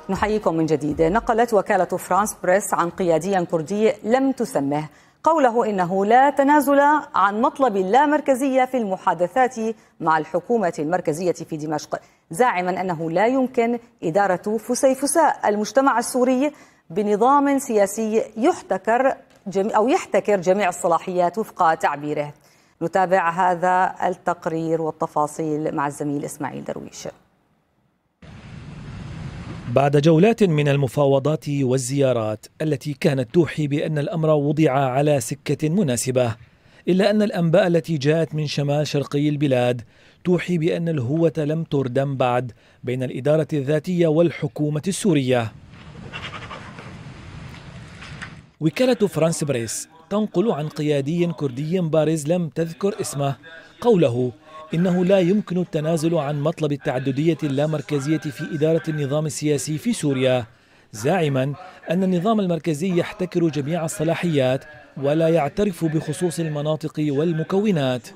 نحييكم من جديد. نقلت وكالة فرانس بريس عن قيادي كردي لم تسمه قوله إنه لا تنازل عن مطلب اللامركزية في المحادثات مع الحكومة المركزية في دمشق، زاعما أنه لا يمكن إدارة فسيفساء المجتمع السوري بنظام سياسي يحتكر جميع الصلاحيات وفق تعبيره. نتابع هذا التقرير والتفاصيل مع الزميل إسماعيل درويش. بعد جولات من المفاوضات والزيارات التي كانت توحي بأن الأمر وضع على سكة مناسبة، إلا أن الأنباء التي جاءت من شمال شرقي البلاد توحي بأن الهوة لم تردم بعد بين الإدارة الذاتية والحكومة السورية. وكالة فرانس بريس تنقل عن قيادي كردي بارز لم تذكر اسمه قوله إنه لا يمكن التنازل عن مطلب التعددية اللامركزية في إدارة النظام السياسي في سوريا، زاعما أن النظام المركزي يحتكر جميع الصلاحيات ولا يعترف بخصوص المناطق والمكونات.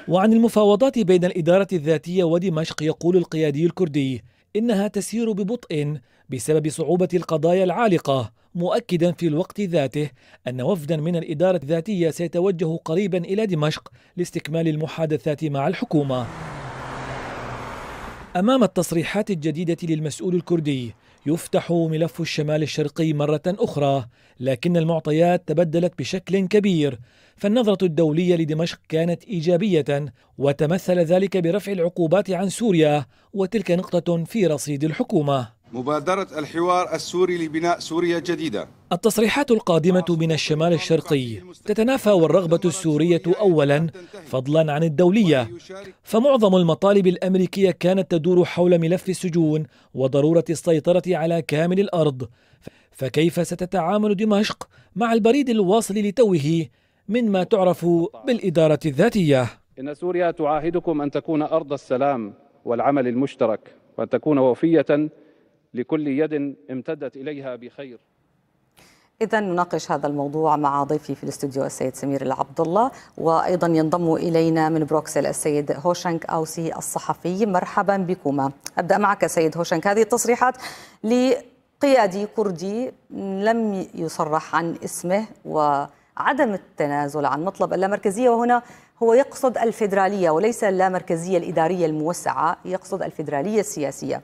وعن المفاوضات بين الإدارة الذاتية ودمشق يقول القيادي الكردي إنها تسير ببطء بسبب صعوبة القضايا العالقة، مؤكدا في الوقت ذاته أن وفدا من الإدارة الذاتية سيتوجه قريبا إلى دمشق لاستكمال المحادثات مع الحكومة. أمام التصريحات الجديدة للمسؤول الكردي يفتح ملف الشمال الشرقي مرة أخرى، لكن المعطيات تبدلت بشكل كبير، فالنظرة الدولية لدمشق كانت إيجابية وتمثل ذلك برفع العقوبات عن سوريا، وتلك نقطة في رصيد الحكومة. مبادرة الحوار السوري لبناء سوريا جديدة. التصريحات القادمة من الشمال الشرقي تتنافى والرغبة السورية أولا فضلا عن الدولية، فمعظم المطالب الأمريكية كانت تدور حول ملف السجون وضرورة السيطرة على كامل الأرض، فكيف ستتعامل دمشق مع البريد الواصل لتوه من ما تعرف بالإدارة الذاتية؟ إن سوريا تعاهدكم أن تكون أرض السلام والعمل المشترك، وأن تكون وفية لكل يد امتدت إليها بخير. إذا نناقش هذا الموضوع مع ضيفي في الاستوديو السيد سمير العبد الله، وأيضا ينضم إلينا من بروكسل السيد هوشنك أوسي الصحفي. مرحبا بكما. أبدأ معك سيد هوشنك. هذه التصريحات لقيادي كردي لم يصرح عن اسمه وعدم التنازل عن مطلب اللامركزية، وهنا هو يقصد الفيدرالية وليس اللامركزية الإدارية الموسعة، يقصد الفيدرالية السياسية.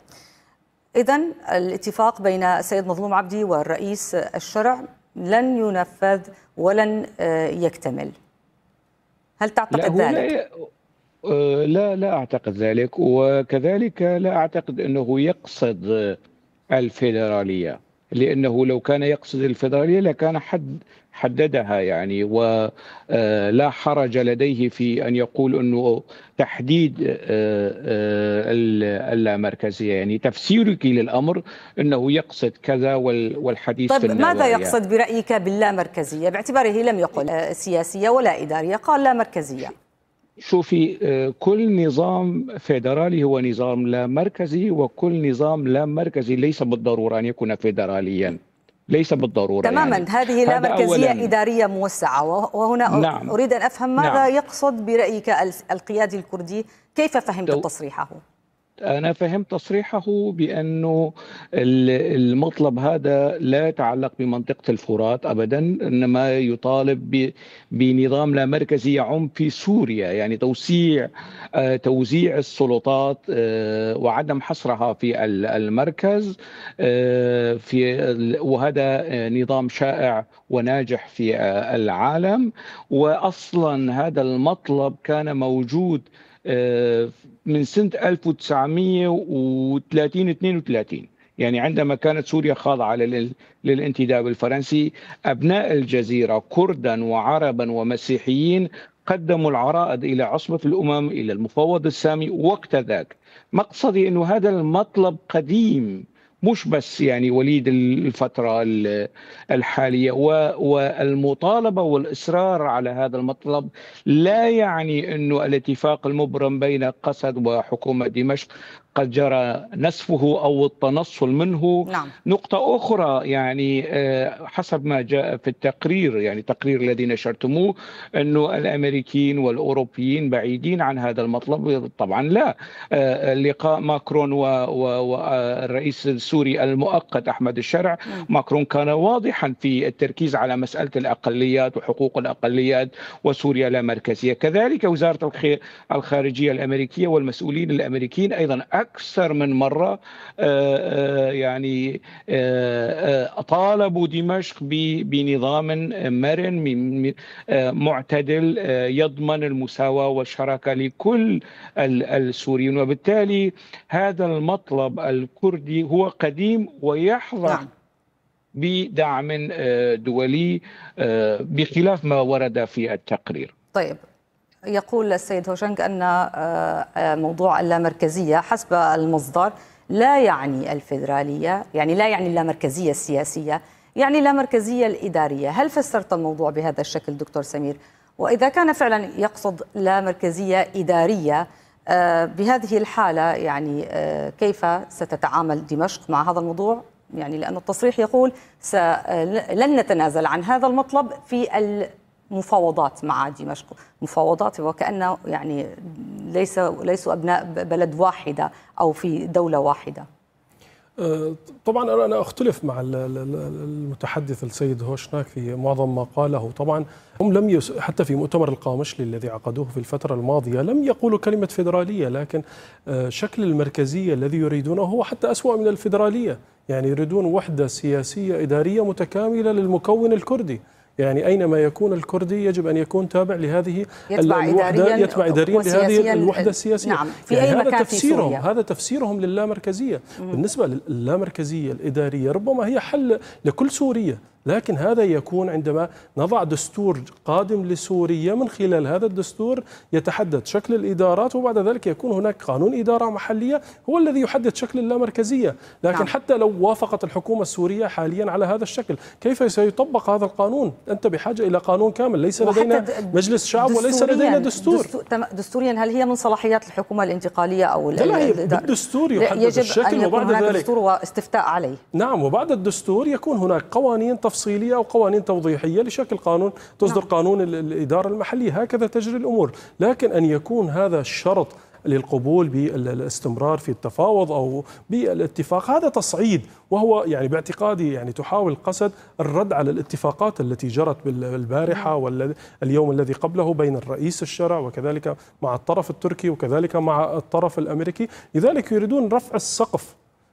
إذن الاتفاق بين السيد مظلوم عبدي والرئيس الشرع لن ينفذ ولن يكتمل. هل تعتقد ذلك؟ لا أعتقد ذلك، وكذلك لا أعتقد أنه يقصد الفيدرالية، لأنه لو كان يقصد الفيدرالية لكان حددها يعني، ولا حرج لديه في أن يقول أنه تحديد اللامركزية، يعني تفسيرك للأمر أنه يقصد كذا والحديث في النظرية. ماذا يقصد برأيك باللامركزية باعتباره لم يقل سياسية ولا إدارية، قال لامركزية؟ شوفي، كل نظام فيدرالي هو نظام لا مركزي، وكل نظام لا مركزي ليس بالضرورة أن يكون فيدراليا، ليس بالضرورة تماما يعني. هذه لا مركزية إدارية موسعة، وهنا نعم. أريد أن أفهم ماذا يقصد برأيك القيادي الكردي، كيف فهمت تصريحه؟ أنا فهمت تصريحه بأنه المطلب هذا لا يتعلق بمنطقة الفرات أبدا، إنما يطالب بنظام لا مركزي يعم في سوريا، يعني توزيع السلطات وعدم حصرها في المركز، وهذا نظام شائع وناجح في العالم. وأصلا هذا المطلب كان موجود من سنة 1932 يعني عندما كانت سوريا خاضعة للانتداب الفرنسي، أبناء الجزيرة كردا وعربا ومسيحيين قدموا العرائض إلى عصبة الأمم، إلى المفوض السامي وقت ذاك. مقصدي أنه هذا المطلب قديم، مش بس يعني وليد الفترة الحالية، والمطالبة والإصرار على هذا المطلب لا يعني أنه الاتفاق المبرم بين قسد وحكومة دمشق قد جرى نسفه أو التنصل منه. نعم. نقطة أخرى يعني حسب ما جاء في التقرير، يعني التقرير الذي نشرتموه، أنه الأمريكيين والأوروبيين بعيدين عن هذا المطلب. طبعا لا. لقاء ماكرون والرئيس السوري المؤقت أحمد الشرع، ماكرون كان واضحا في التركيز على مسألة الأقليات وحقوق الأقليات وسوريا لا مركزية. كذلك وزارة الخارجية الأمريكية والمسؤولين الأمريكيين أيضا أكثر من مرة يعني طالبوا دمشق بنظام مرن معتدل يضمن المساواة والشراكة لكل السوريين. وبالتالي هذا المطلب الكردي هو قديم ويحظى بدعم دولي بخلاف ما ورد في التقرير. طيب، يقول السيد هوشنك أن موضوع اللامركزية حسب المصدر لا يعني الفيدرالية، يعني لا يعني اللامركزية السياسية، يعني اللامركزية الإدارية. هل فسرت الموضوع بهذا الشكل دكتور سمير؟ وإذا كان فعلا يقصد لامركزية إدارية بهذه الحالة، يعني كيف ستتعامل دمشق مع هذا الموضوع؟ يعني لأن التصريح يقول لن نتنازل عن هذا المطلب في المفاوضات مع دمشق. مفاوضات وكأنه يعني ليسوا أبناء بلد واحدة أو في دولة واحدة. طبعا أنا أختلف مع المتحدث السيد هوشناك في معظم ما قاله. طبعا هم لم حتى في مؤتمر القامشلي الذي عقدوه في الفترة الماضية لم يقولوا كلمة فيدرالية، لكن شكل المركزية الذي يريدونه هو حتى أسوأ من الفيدرالية. يعني يريدون وحدة سياسية إدارية متكاملة للمكون الكردي. يعني أينما يكون الكردي يجب أن يكون تابع لهذه الوحدة، يتبع إداريا لهذه الوحدة السياسية. نعم، في يعني أي مكان في سوريا. هذا تفسيرهم للامركزية. بالنسبة للامركزية الإدارية ربما هي حل لكل سوريا، لكن هذا يكون عندما نضع دستور قادم لسوريا، من خلال هذا الدستور يتحدد شكل الإدارات، وبعد ذلك يكون هناك قانون إدارة محلية هو الذي يحدد شكل اللامركزية. لكن نعم. حتى لو وافقت الحكومة السورية حاليا على هذا الشكل، كيف سيطبق هذا القانون؟ أنت بحاجة إلى قانون كامل، ليس لدينا مجلس شعب وليس لدينا دستور. دستوريا هل هي من صلاحيات الحكومة الانتقالية أو لا، هي بالدستور يحدد الشكل، وبعد ذلك دستور واستفتاء عليه. نعم، وبعد الدستور يكون هناك قوانين تفصيلية أو قوانين توضيحية لشكل قانون، تصدر قانون الإدارة المحلية. هكذا تجري الأمور. لكن أن يكون هذا الشرط للقبول بالاستمرار في التفاوض أو بالاتفاق، هذا تصعيد، وهو يعني باعتقادي يعني تحاول قصد الرد على الاتفاقات التي جرت بالبارحة واليوم الذي قبله بين الرئيس الشرع وكذلك مع الطرف التركي وكذلك مع الطرف الأمريكي. لذلك يريدون رفع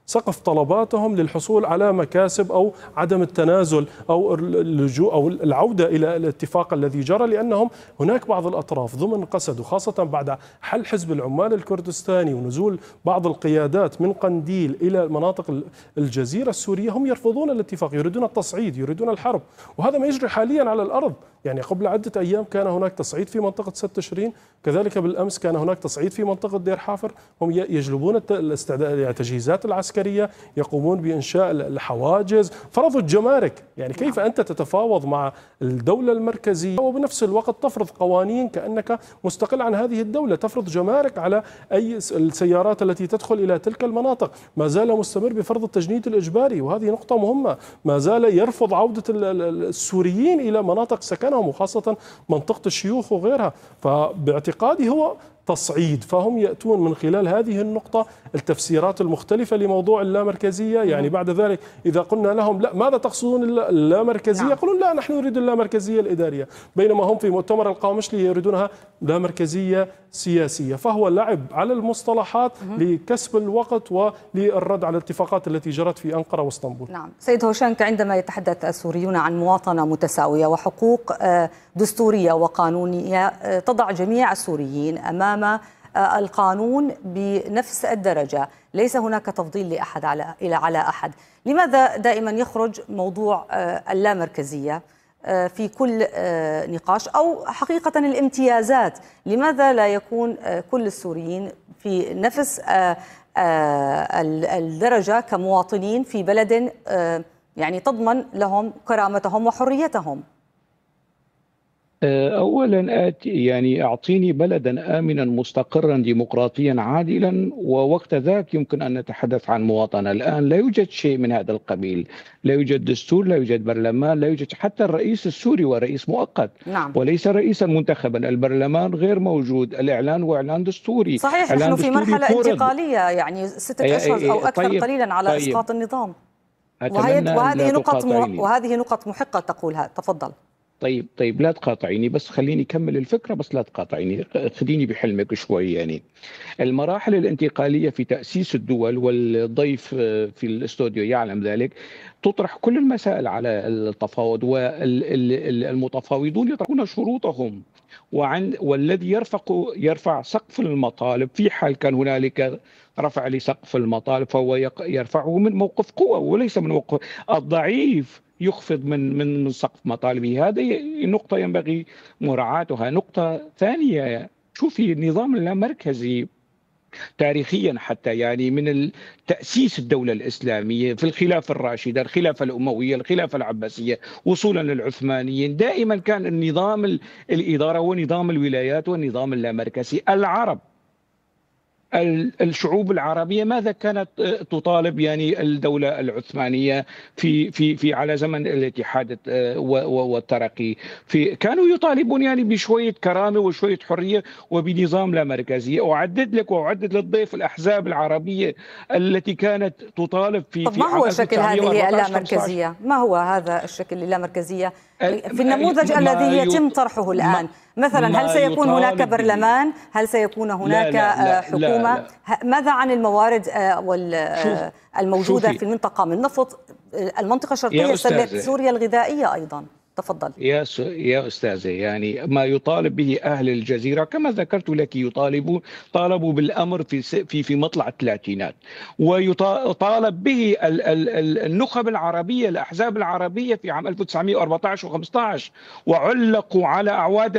سقف طلباتهم للحصول على مكاسب أو عدم التنازل أو اللجوء أو العودة إلى الاتفاق الذي جرى، لأنهم هناك بعض الأطراف ضمن قسد، وخاصة بعد حل حزب العمال الكردستاني ونزول بعض القيادات من قنديل إلى مناطق الجزيرة السورية، هم يرفضون الاتفاق، يريدون التصعيد، يريدون الحرب. وهذا ما يجري حاليا على الأرض. يعني قبل عدة أيام كان هناك تصعيد في منطقة 6 تشرين، كذلك بالأمس كان هناك تصعيد في منطقة دير حافر. هم يجلبون التجهيزات العسكرية، يقومون بإنشاء الحواجز، فرضوا الجمارك. يعني كيف أنت تتفاوض مع الدولة المركزية وبنفس الوقت تفرض قوانين كأنك مستقل عن هذه الدولة، تفرض جمارك على أي السيارات التي تدخل إلى تلك المناطق. ما زال مستمر بفرض التجنيد الإجباري، وهذه نقطة مهمة. ما زال يرفض عودة السوريين إلى مناطق سكنهم، وخاصة منطقة الشيوخ وغيرها. فباعتقادي هو تصعيد، فهم يأتون من خلال هذه النقطة التفسيرات المختلفة لموضوع اللامركزية. يعني بعد ذلك إذا قلنا لهم لا ماذا تقصدون اللامركزية، يقولون لا نحن نريد اللامركزية الإدارية، بينما هم في مؤتمر القامشلي يريدونها لامركزية سياسية. فهو لعب على المصطلحات لكسب الوقت وللرد على الاتفاقات التي جرت في أنقرة واسطنبول. نعم سيد هوشنك، عندما يتحدث السوريون عن مواطنة متساوية وحقوق دستورية وقانونية تضع جميع السوريين أمام القانون بنفس الدرجة، ليس هناك تفضيل لأحد على أحد، لماذا دائما يخرج موضوع اللامركزية في كل نقاش أو حقيقة الامتيازات؟ لماذا لا يكون كل السوريين في نفس الدرجة كمواطنين في بلد يعني تضمن لهم كرامتهم وحريتهم؟ أولا يعني أعطيني بلدا آمنا مستقرا ديمقراطيا عادلا، ووقت ذاك يمكن أن نتحدث عن مواطنة. الآن لا يوجد شيء من هذا القبيل، لا يوجد دستور، لا يوجد برلمان، لا يوجد حتى الرئيس السوري ورئيس مؤقت. نعم. وليس رئيسا منتخبا، البرلمان غير موجود، الإعلان هو إعلان دستوري. صحيح، نحن في مرحلة انتقالية، يعني 6 أشهر أو أكثر طيب قليلا على طيب إسقاط النظام. وهذه وهذه نقط محقة تقولها. تفضل. طيب لا تقاطعيني، بس خليني أكمل الفكرة، بس لا تقاطعيني، خديني بحلمك شوي. يعني المراحل الانتقالية في تأسيس الدول، والضيف في الاستوديو يعلم ذلك، تطرح كل المسائل على التفاوض، والمتفاوضون يطرحون شروطهم، والذي يرفع سقف المطالب في حال كان هنالك رفع لسقف المطالب فهو يرفعه من موقف قوة وليس من موقف الضعيف يخفض من سقف مطالبه. هذه نقطة ينبغي مراعاتها. نقطة ثانية، شوفي النظام اللامركزي تاريخيا حتى، يعني من تأسيس الدولة الإسلامية في الخلافة الراشدة، الخلافة الأموية، الخلافة العباسية، وصولا للعثمانيين، دائما كان النظام الإدارة هو نظام الولايات والنظام اللامركزي. الشعوب العربية ماذا كانت تطالب؟ يعني الدولة العثمانية في على زمن الاتحاد والترقي، كانوا يطالبون يعني بشوية كرامة وشوية حرية وبنظام لا مركزية. أعدد للضيف الأحزاب العربية التي كانت تطالب طب ما هو شكل هذه اللامركزية؟ ما هو هذا الشكل اللامركزية في النموذج الذي يتم طرحه الآن؟ مثلا هل سيكون هناك برلمان؟ هل سيكون هناك حكومة؟ ماذا عن الموارد الموجودة في المنطقة من نفط؟ المنطقة الشرقية سوريا الغذائية أيضا. تفضل. يا أستاذة، يعني ما يطالب به أهل الجزيرة كما ذكرت لك، طالبوا بالأمر في مطلع الثلاثينات، ويطالب به النخب العربية، الأحزاب العربية في عام 1914 و15، وعلقوا على أعواد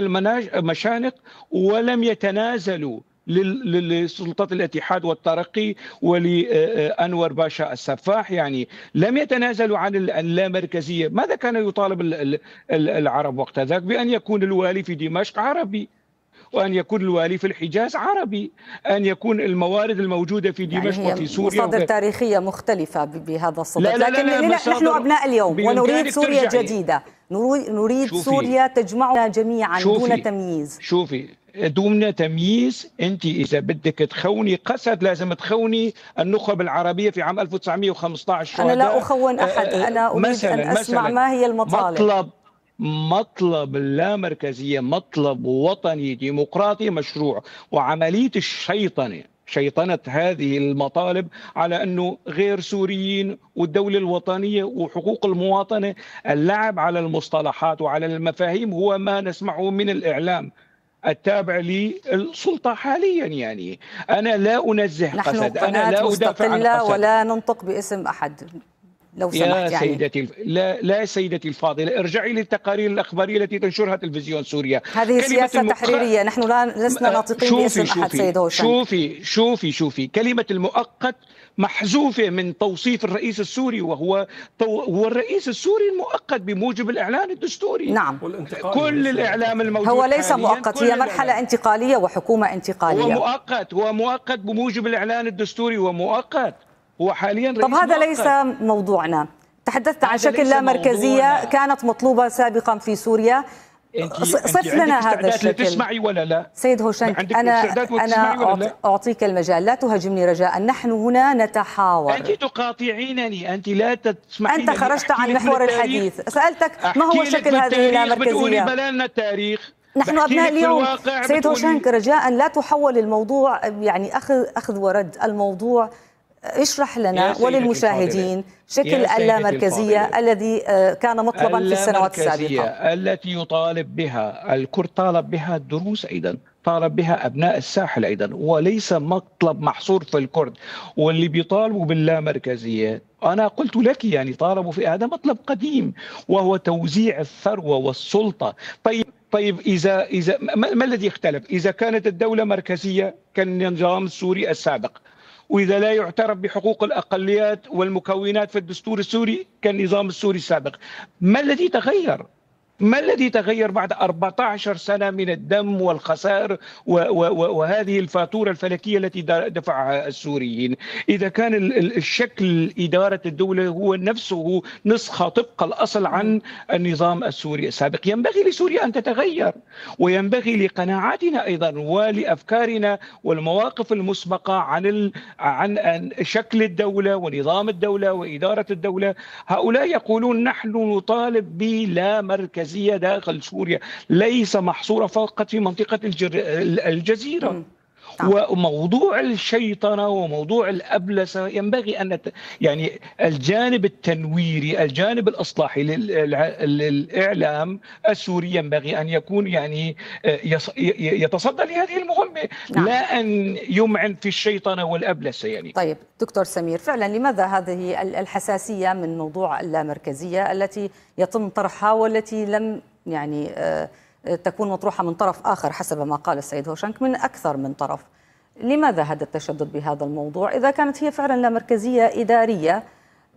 المشانق ولم يتنازلوا لسلطات الاتحاد والترقي ولأنور باشا السفاح، يعني لم يتنازلوا عن اللامركزية. ماذا كان يطالب العرب وقت ذاك؟ بأن يكون الوالي في دمشق عربي، وأن يكون الوالي في الحجاز عربي، أن يكون الموارد الموجودة في دمشق يعني وفي سوريا مصادر تاريخية مختلفة بهذا الصدد. لكن نحن أبناء اليوم ونريد سوريا جديدة، نريد سوريا تجمعنا جميعا دون تمييز. شوفي دون تمييز، أنت إذا بدك تخوني قسد لازم تخوني النخب العربية في عام 1915. أنا لا أخون أحد، أنا أريد أن أسمع ما هي المطالب. مطلب اللامركزية مطلب وطني ديمقراطي مشروع، وعملية شيطنة هذه المطالب على أنه غير سوريين والدولة الوطنية وحقوق المواطنة، اللعب على المصطلحات وعلى المفاهيم هو ما نسمعه من الإعلام التابع للسلطة حاليا. يعني أنا لا أنزه قسد، أنا لا أدافع عن قسد، ولا ننطق باسم أحد لو سمحت. يا سيدتي لا سيدتي الفاضلة، ارجعي للتقارير الأخبارية التي تنشرها تلفزيون سوريا. هذه سياسة تحريرية، نحن لسنا ناطقين باسم أحد سيد هوشنك. شوفي كلمة المؤقت محذوفة من توصيف الرئيس السوري، هو الرئيس السوري المؤقت بموجب الإعلان الدستوري. نعم، كل الإعلام الموجود هو ليس مؤقت، هي مرحلة انتقالية وحكومة انتقالية. هو مؤقت بموجب الإعلان الدستوري، ومؤقت هو حاليا رئيس. طب هذا مؤقت. ليس موضوعنا. تحدثت عن شكل لا مركزية كانت مطلوبة سابقا في سوريا. صف لنا هذا الشكل. تسمعي ولا لا؟ سيد هوشنك، أنا أعطيك المجال، لا تهاجمني رجاء، نحن هنا نتحاور. أنت تقاطعينني، أنت لا تسمحين. أنت خرجت عن محور الحديث، سألتك ما هو شكل هذه اللامركزية. بتقولي بلالنا التاريخ. نحن أبناء اليوم. سيد هوشنك رجاء لا تحول الموضوع، يعني أخذ ورد الموضوع. اشرح لنا وللمشاهدين شكل اللامركزية الذي كان مطلبا في السنوات السابقة. التي يطالب بها الكرد، طالب بها الدروز أيضا، طالب بها أبناء الساحل أيضا، وليس مطلب محصور في الكرد. واللي بيطالبوا باللامركزية أنا قلت لك يعني طالبوا في هذا مطلب قديم، وهو توزيع الثروة والسلطة. طيب إذا ما الذي اختلف؟ إذا كانت الدولة مركزية كالنظام السوري السابق، وإذا لا يعترف بحقوق الأقليات والمكونات في الدستور السوري كالنظام السوري السابق، ما الذي تغير؟ ما الذي تغير بعد 14 سنة من الدم والخسائر وهذه الفاتورة الفلكية التي دفعها السوريين؟ إذا كان الشكل إدارة الدولة هو نفسه نسخة طبق الأصل عن النظام السوري السابق، ينبغي لسوريا أن تتغير، وينبغي لقناعاتنا أيضا ولأفكارنا والمواقف المسبقة عن شكل الدولة ونظام الدولة وإدارة الدولة. هؤلاء يقولون نحن نطالب بلا مركزية داخل سوريا، ليس محصورة فقط في منطقة الجزيرة. وموضوع الشيطنة وموضوع الأبلسة ينبغي أن يعني الجانب التنويري، الجانب الإصلاحي للإعلام السوري ينبغي أن يكون يعني يتصدى لهذه المهمة، لا أن يمعن في الشيطنة والأبلسة يعني. طيب دكتور سمير، فعلا لماذا هذه الحساسية من موضوع اللامركزية التي يتم طرحها والتي لم يعني تكون مطروحة من طرف آخر حسب ما قال السيد هوشنك من أكثر من طرف؟ لماذا هذا التشدد بهذا الموضوع إذا كانت هي فعلا لا مركزية إدارية؟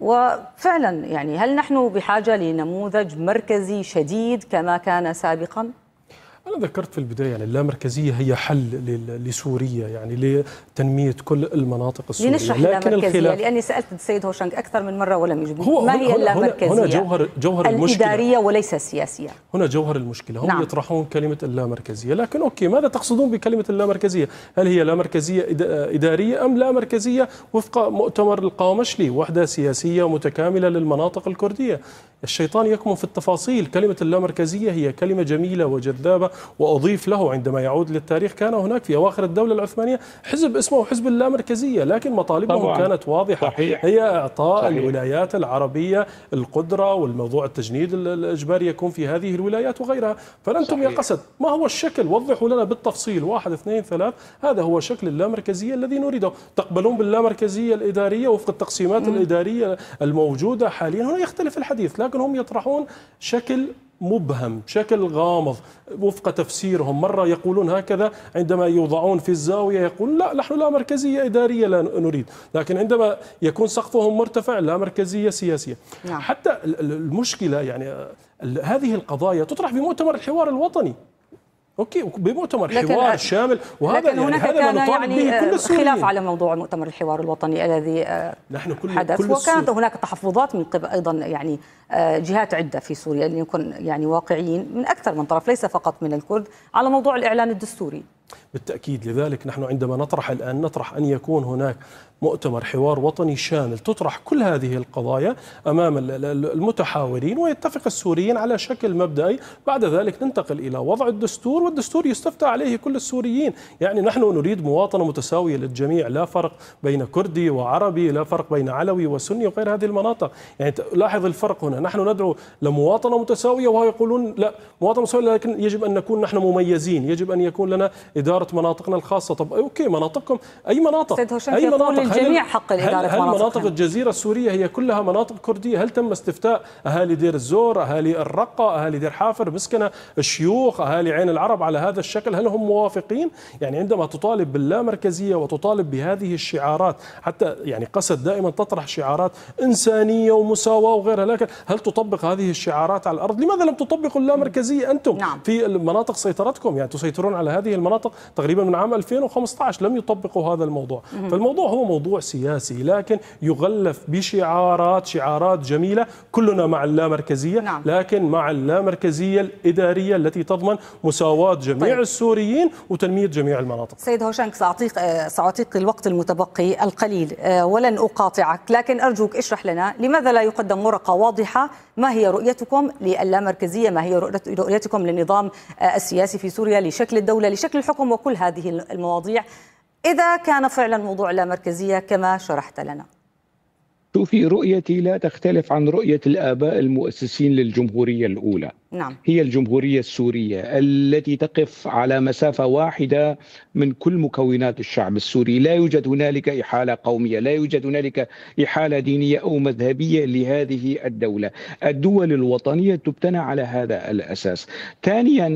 وفعلا يعني هل نحن بحاجة لنموذج مركزي شديد كما كان سابقا؟ أنا ذكرت في البداية يعني اللامركزية هي حل لسوريا، يعني لتنمية كل المناطق السورية. لنشرح اللامركزية، لأني سألت السيد هوشنك أكثر من مرة ولم يجبني. ما هي اللامركزية؟ هنا جوهر المشكلة الإدارية وليس السياسية. هنا جوهر المشكلة، هم يطرحون كلمة اللامركزية، لكن أوكي ماذا تقصدون بكلمة اللامركزية؟ هل هي لامركزية إدارية أم لامركزية وفق مؤتمر القامشلي، وحدة سياسية متكاملة للمناطق الكردية؟ الشيطان يكمن في التفاصيل. كلمة اللامركزية هي كلمة جميلة وجذابة، وأضيف له عندما يعود للتاريخ كان هناك في أواخر الدولة العثمانية حزب اسمه حزب اللامركزية، لكن مطالبهم كانت واضحة. صحيح. هي إعطاء الولايات العربية القدرة، والموضوع التجنيد الإجباري يكون في هذه الولايات وغيرها. فأنتم يا قسد ما هو الشكل؟ وضحوا لنا بالتفصيل 1 2 3. هذا هو شكل اللامركزية الذي نريده. تقبلون باللامركزية الإدارية وفق التقسيمات الإدارية الموجودة حاليا؟ هنا يختلف الحديث، لكن هم يطرحون شكل مبهم، شكل غامض وفق تفسيرهم. مرة يقولون هكذا عندما يوضعون في الزاوية، يقول لا نحن لا مركزية إدارية لا نريد، لكن عندما يكون سقفهم مرتفع لا مركزية سياسية. حتى المشكلة يعني هذه القضايا تطرح بمؤتمر الحوار الوطني، اوكي، بمؤتمر حوار شامل، وهذا لكن هناك يعني كان ما نطالب به كل السوريين. خلاف على موضوع مؤتمر الحوار الوطني الذي حدث، وكانت هناك تحفظات من قبل ايضا يعني جهات عده في سوريا، لنكون يعني واقعيين، من اكثر من طرف ليس فقط من الكرد، على موضوع الاعلان الدستوري. بالتأكيد. لذلك نحن عندما نطرح أن يكون هناك مؤتمر حوار وطني شامل تطرح كل هذه القضايا أمام المتحاورين، ويتفق السوريين على شكل مبدئي. بعد ذلك ننتقل إلى وضع الدستور، والدستور يستفتى عليه كل السوريين. يعني نحن نريد مواطنة متساوية للجميع، لا فرق بين كردي وعربي، لا فرق بين علوي وسني وغير هذه المناطق. يعني لاحظ الفرق هنا، نحن ندعو لمواطنة متساوية وهو يقولون لا مواطنة متساوية، لكن يجب أن نكون نحن مميزين، يجب أن يكون لنا إدارة مناطقنا الخاصة. طب أوكي، مناطقكم أي مناطق؟ أي مناطق؟ للجميع حق الإدارة. هل مناطق الجزيرة السورية هي كلها مناطق كردية؟ هل تم استفتاء أهالي دير الزور، أهالي الرقة، أهالي دير حافر، مسكنة، الشيوخ، أهالي عين العرب على هذا الشكل؟ هل هم موافقين؟ يعني عندما تطالب باللامركزية وتطالب بهذه الشعارات، حتى يعني قسد دائما تطرح شعارات إنسانية ومساواة وغيرها، لكن هل تطبق هذه الشعارات على الأرض؟ لماذا لم تطبقوا اللامركزية أنتم في مناطق سيطرتكم؟ يعني تسيطرون على هذه المناطق تقريبا من عام 2015، لم يطبقوا هذا الموضوع. فالموضوع هو موضوع سياسي، لكن يغلف شعارات جميلة. كلنا مع اللامركزية، لكن مع اللامركزية الإدارية التي تضمن مساواة جميع السوريين وتنمية جميع المناطق. سيد هوشنك، سأعطيك الوقت المتبقي القليل ولن أقاطعك، لكن أرجوك اشرح لنا لماذا لا يقدم ورقة واضحة؟ ما هي رؤيتكم للامركزية؟ ما هي رؤيتكم للنظام السياسي في سوريا، لشكل الدولة، لشكل الحكم، وكل هذه المواضيع، إذا كان فعلا موضوع اللامركزية كما شرحت لنا؟ شوفي، رؤيتي لا تختلف عن رؤية الآباء المؤسسين للجمهورية الأولى. هي الجمهورية السورية التي تقف على مسافة واحدة من كل مكونات الشعب السوري. لا يوجد هنالك إحالة قومية، لا يوجد هنالك إحالة دينية أو مذهبية لهذه الدولة. الدول الوطنية تبتنى على هذا الأساس. ثانيا،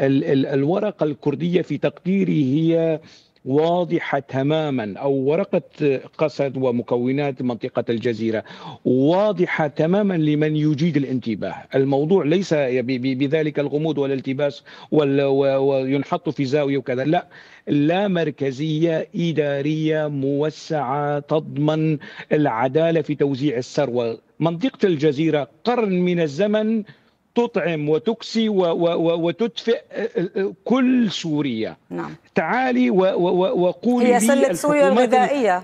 الورقة الكردية في تقديري هي واضحة تماما، أو ورقة قسد ومكونات منطقة الجزيرة واضحة تماما لمن يجيد الانتباه. الموضوع ليس بذلك الغموض والالتباس وينحط في زاوية وكذا، لا مركزية إدارية موسعة تضمن العدالة في توزيع الثروة. منطقة الجزيرة قرن من الزمن تطعم وتكسي وتدفئ كل سوريا. نعم. تعالي وقولي هي سلة سوريا الغذائية.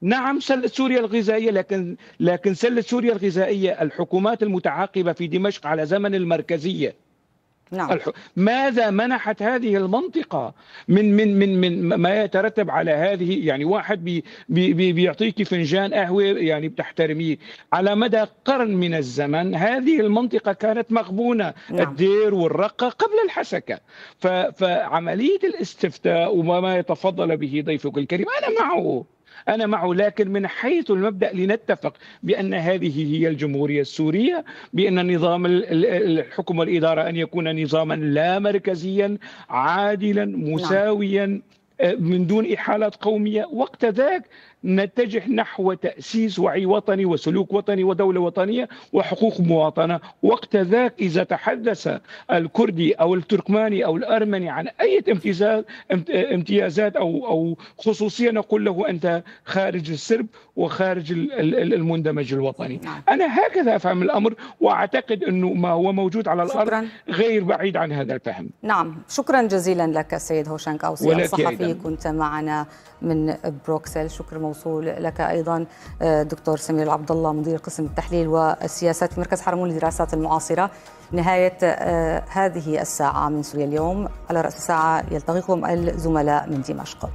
نعم، سلة سوريا الغذائية، لكن سلة سوريا الغذائية الحكومات المتعاقبة في دمشق على زمن المركزية. نعم. ماذا منحت هذه المنطقة من ما يترتب على هذه؟ يعني واحد بيعطيك فنجان قهوة يعني بتحترميه. على مدى قرن من الزمن هذه المنطقة كانت مغبونة. نعم. الدير والرقة قبل الحسكة. فعملية الاستفتاء وما يتفضل به ضيفك الكريم أنا معه، لكن من حيث المبدأ لنتفق بأن هذه هي الجمهورية السورية، بأن نظام الحكم والإدارة أن يكون نظاما لا مركزيا عادلا مساويا من دون إحالات قومية. وقت ذاك نتجه نحو تأسيس وعي وطني وسلوك وطني ودولة وطنية وحقوق مواطنة. وقت ذاك إذا تحدث الكردي أو التركماني أو الأرمني عن أي امتيازات أو خصوصية نقول له أنت خارج السرب وخارج المندمج الوطني. أنا هكذا أفهم الأمر، وأعتقد أنه ما هو موجود على الأرض غير بعيد عن هذا الفهم. نعم، شكرا جزيلا لك السيد هوشنك أوسي الصحفي، كنت معنا من بروكسل. شكر موصول لك أيضا دكتور سمير العبد الله، مدير قسم التحليل والسياسات في مركز حرمون للدراسات المعاصرة. نهاية هذه الساعة من سوريا اليوم، على رأس الساعة يلتقيكم الزملاء من دمشق.